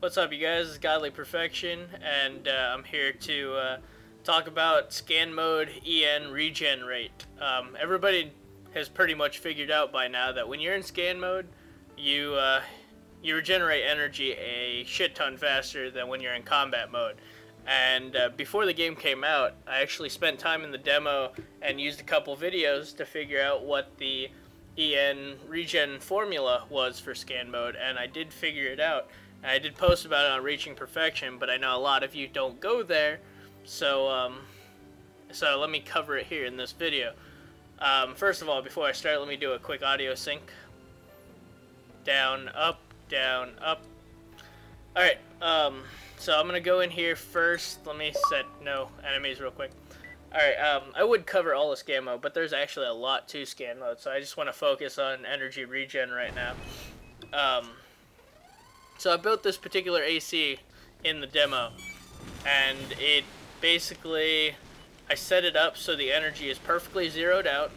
What's up, you guys? It's Godly Perfection, and I'm here to talk about Scan Mode EN Regen rate. Everybody has pretty much figured out by now that when you're in Scan Mode, you regenerate energy a shit ton faster than when you're in Combat Mode. And before the game came out, I actually spent time in the demo and used a couple videos to figure out what the EN Regen formula was for Scan Mode, and I did figure it out. I did post about it on Reaching Perfection, but I know a lot of you don't go there, so let me cover it here in this video. First of all, before I start, let me do a quick audio sync. Down, up, down, up. Alright, so I'm gonna go in here first. Let me set no enemies real quick. Alright, I would cover all of Scan Mode, but there's actually a lot to Scan Mode, so I just want to focus on energy regen right now. So I built this particular AC in the demo, and it basically, I set it up so the energy is perfectly zeroed out.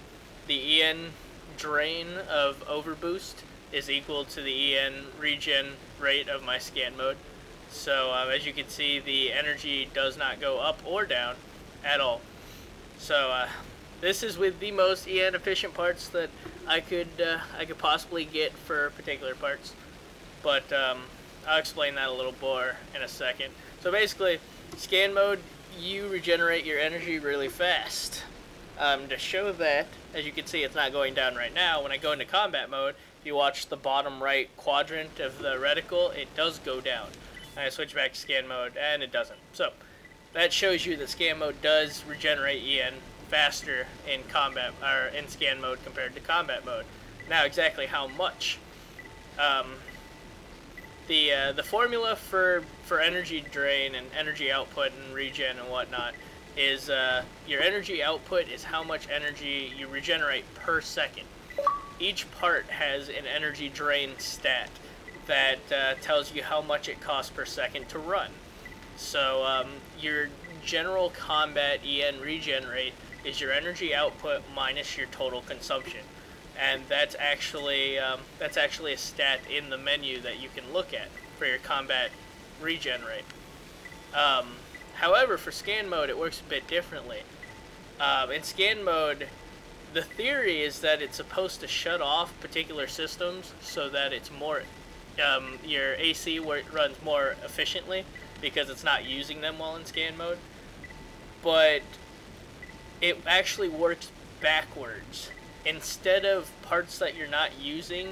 The EN drain of overboost is equal to the EN regen rate of my Scan Mode. So as you can see, the energy does not go up or down at all. So this is with the most EN efficient parts that I could possibly get for particular parts. But I'll explain that a little more in a second. So basically, Scan Mode, you regenerate your energy really fast. To show that, as you can see, it's not going down right now. When I go into Combat Mode, if you watch the bottom right quadrant of the reticle, it does go down. I switch back to Scan Mode, and it doesn't. So that shows you that Scan Mode does regenerate EN faster in combat or in Scan Mode compared to Combat Mode. Now, exactly how much? The formula for energy drain and energy output and regen and whatnot is your energy output is how much energy you regenerate per second. Each part has an energy drain stat that tells you how much it costs per second to run. So your general combat EN regen rate is your energy output minus your total consumption, and that's actually a stat in the menu that you can look at for your combat regen rate. However, for Scan Mode, it works a bit differently. In Scan Mode, the theory is that it's supposed to shut off particular systems so that it's more your AC runs more efficiently because it's not using them while in Scan Mode. But it actually works backwards. Instead of parts that you're not using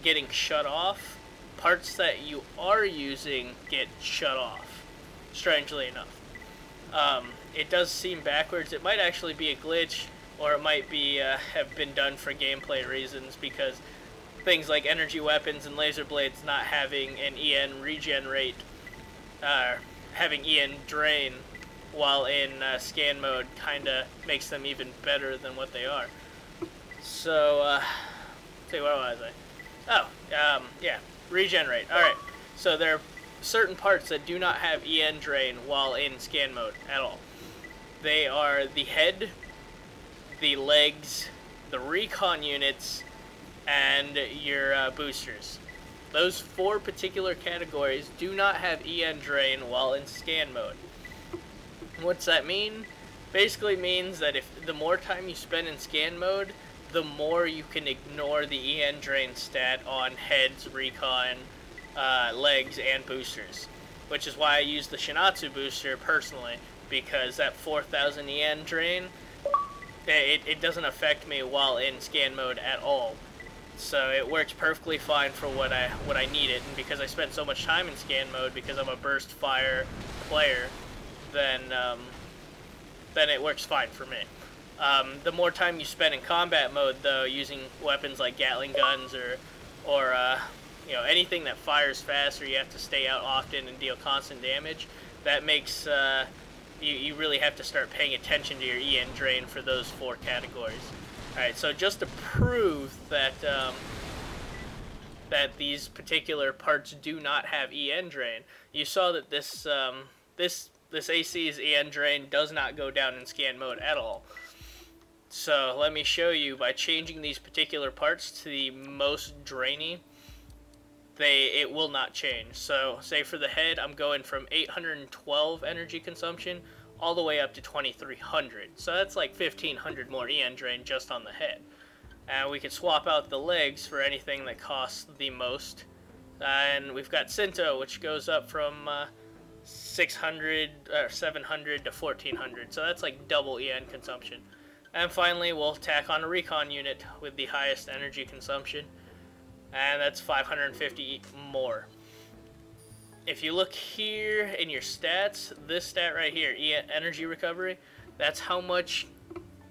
getting shut off, parts that you are using get shut off, strangely enough. It does seem backwards. It might actually be a glitch, or it might be have been done for gameplay reasons, because things like energy weapons and laser blades not having an EN regen rate, having EN drain while in Scan Mode kinda makes them even better than what they are. So, see, where was I? Oh, yeah, regen rate. Alright, so there are certain parts that do not have EN drain while in Scan Mode at all. They are the head, the legs, the recon units, and your boosters. Those four particular categories do not have EN drain while in Scan Mode. What's that mean? Basically means that if the more time you spend in Scan Mode, the more you can ignore the EN drain stat on heads, recon, legs, and boosters. Which is why I use the SHINATSU booster personally, because that 4,000 EN drain, it doesn't affect me while in Scan Mode at all. So it works perfectly fine for what I need it, and because I spend so much time in Scan Mode because I'm a burst fire player, then it works fine for me. The more time you spend in Combat Mode, though, using weapons like Gatling guns or you know, anything that fires fast or you have to stay out often and deal constant damage, that makes you really have to start paying attention to your EN drain for those four categories. Alright, so just to prove that that these particular parts do not have EN drain, you saw that this AC's EN drain does not go down in Scan Mode at all. So let me show you by changing these particular parts to the most drainy. it will not change. So say for the head, I'm going from 812 energy consumption all the way up to 2300. So that's like 1500 more EN drain just on the head. And we could swap out the legs for anything that costs the most. And we've got Sinto, which goes up from 600 or 700 to 1400. So that's like double EN consumption. And finally, we'll tack on a recon unit with the highest energy consumption, and that's 550 more. If you look here in your stats, this stat right here, energy recovery, that's how much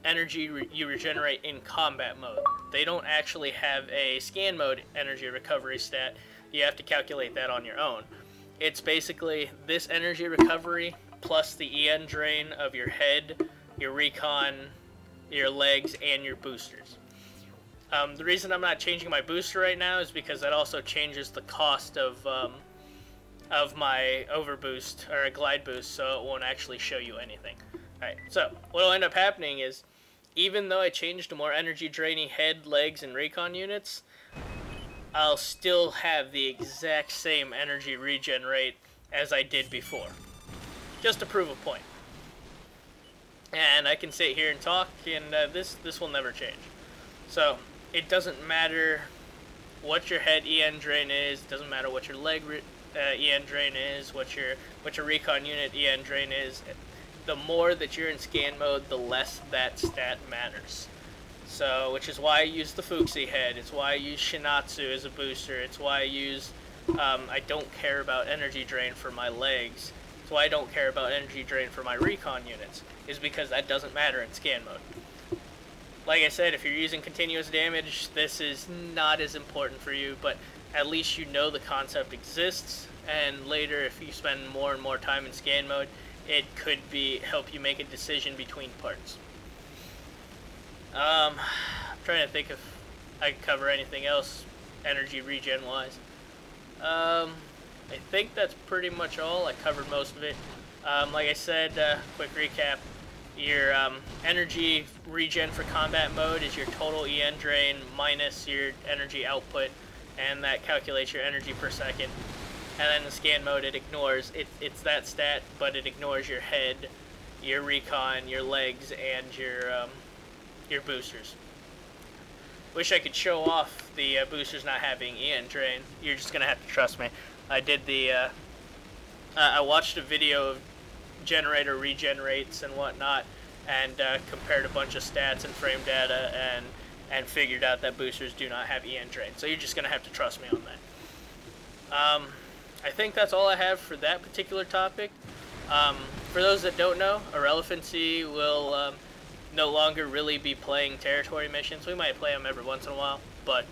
energy you regenerate in combat mode. They don't actually have a scan mode energy recovery stat. You have to calculate that on your own. It's basically this energy recovery plus the EN drain of your head, your recon, your legs, and your boosters. The reason I'm not changing my booster right now is because that also changes the cost of my overboost or a glide boost, so it won't actually show you anything. Alright, so what will end up happening is, even though I changed to more energy draining head, legs, and recon units, I'll still have the exact same energy regen rate as I did before. Just to prove a point. And I can sit here and talk, and this will never change. So it doesn't matter what your head EN drain is. It doesn't matter what your leg EN drain is. What your recon unit EN drain is. The more that you're in scan mode, the less that stat matters. So, which is why I use the FUXI head. It's why I use SHINATSU as a booster. It's why I use. I don't care about energy drain for my legs. It's why I don't care about energy drain for my recon units, is because that doesn't matter in scan mode. Like I said, if you're using continuous damage, this is not as important for you, but at least you know the concept exists, and later if you spend more and more time in scan mode, it could help you make a decision between parts. I'm trying to think if I can cover anything else energy regen wise. I think that's pretty much all. I covered most of it. Like I said, quick recap. Your energy regen for combat mode is your total EN drain minus your energy output, and that calculates your energy per second. And then the scan mode, it ignores, it's that stat, but it ignores your head, your recon, your legs, and your boosters. Wish I could show off the boosters not having EN drain. You're just gonna have to trust me. I did I watched a video of generator regen rates and whatnot, and compared a bunch of stats and frame data, and figured out that boosters do not have EN drain. So you're just gonna have to trust me on that. I think that's all I have for that particular topic. For those that don't know, Irrelevancy will no longer really be playing territory missions. We might play them every once in a while, but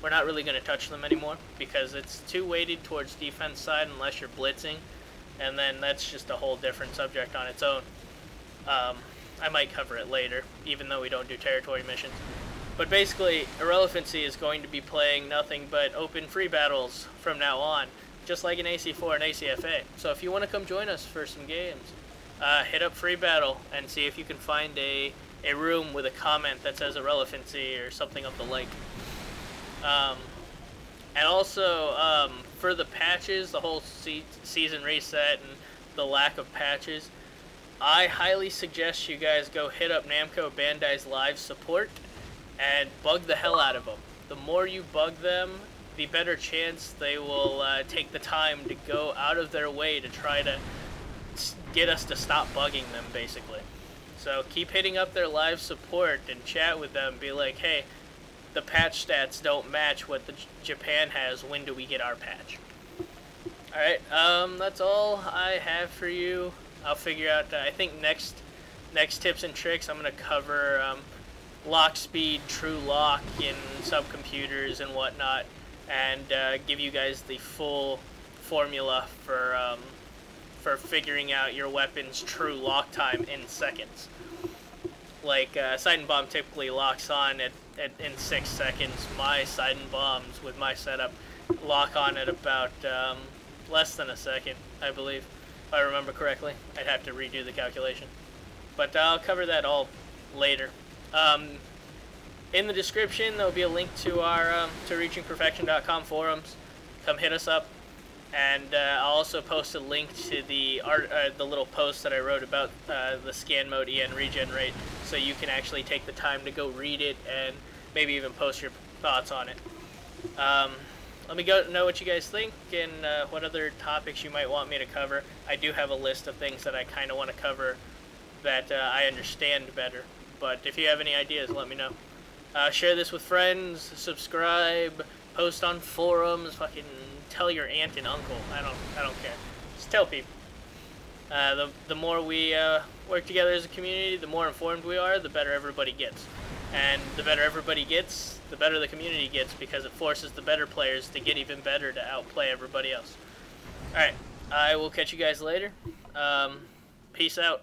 we're not really going to touch them anymore because it's too weighted towards defense side unless you're blitzing, and then that's just a whole different subject on its own. I might cover it later, even though we don't do territory missions. But basically, Irrelevancy is going to be playing nothing but open free battles from now on, just like an AC4 and ACFA. So if you want to come join us for some games, hit up free battle and see if you can find a room with a comment that says Irrelevancy or something of the like. And also, for the patches, the whole season reset and the lack of patches, I highly suggest you guys go hit up Namco Bandai's live support and bug the hell out of them. The more you bug them, the better chance they will take the time to go out of their way to try to get us to stop bugging them, basically. So keep hitting up their live support and chat with them. Be like, hey, the patch stats don't match what the Japan has. When do we get our patch? Alright, that's all I have for you. I'll figure out, I think next tips and tricks, I'm going to cover lock speed, true lock in subcomputers and whatnot, and give you guys the full formula for figuring out your weapon's true lock time in seconds. Like, Sight and Bomb typically locks on in 6 seconds. My Sight and Bombs, with my setup, lock on at about less than a second, I believe. If I remember correctly. I'd have to redo the calculation. But I'll cover that all later. In the description, there'll be a link to our to reachingperfection.com forums. come hit us up. And I'll also post a link to the the little post that I wrote about the Scan Mode EN Regen rate, so you can actually take the time to go read it and maybe even post your thoughts on it. Let me know what you guys think and what other topics you might want me to cover. I do have a list of things that I kind of want to cover that I understand better. But if you have any ideas, let me know. Share this with friends, subscribe, post on forums, fucking tell your aunt and uncle. I don't care. Just tell people. The more we work together as a community, the more informed we are, the better everybody gets. And the better everybody gets, the better the community gets, because it forces the better players to get even better to outplay everybody else. Alright, I will catch you guys later. Peace out.